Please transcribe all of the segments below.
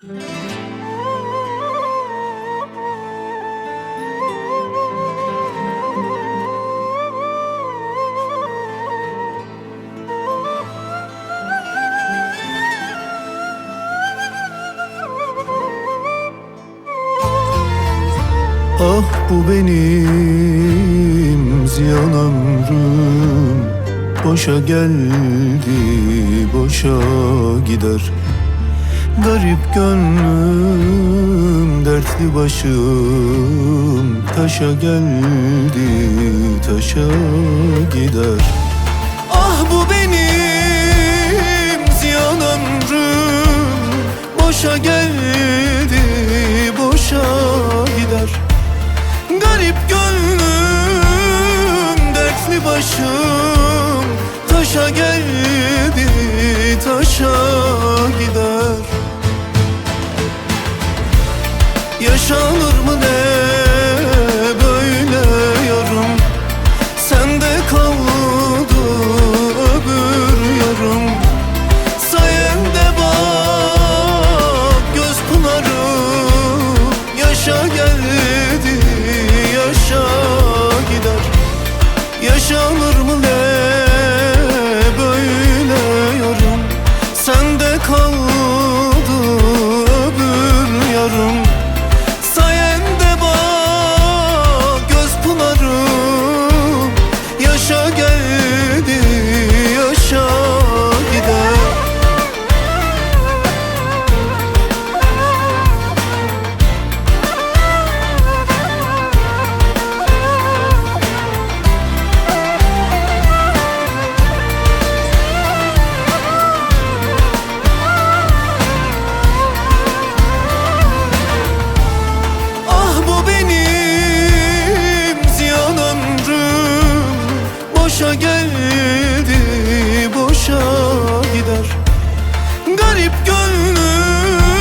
Ah bu benim ziyan ömrüm, boşa geldi, boşa gider. Garip gönlüm, dertli başım, taşa geldi, taşa gider. Ah bu benim ziyan ömrüm, boşa geldi, boşa gider. Garip gönlüm, dertli başım, taşa geldi, taşa gider. Yaşanır mı ne böyle yarım, sende kaldı öbür yarım. Sayende bak göz pınarım, yaşa geldi, yaşa gider. Yaşanır mı ne böyle yarım, sende kaldı öbür yarım. Sayende bak göz pınarım, yaşa geldi, yaşa gider. Boşa geldi, boşa gider. Garip gönlüm,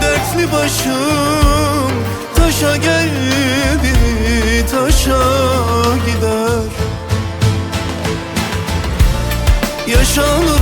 dertli başım, taşa geldi, taşa gider. Yaşanır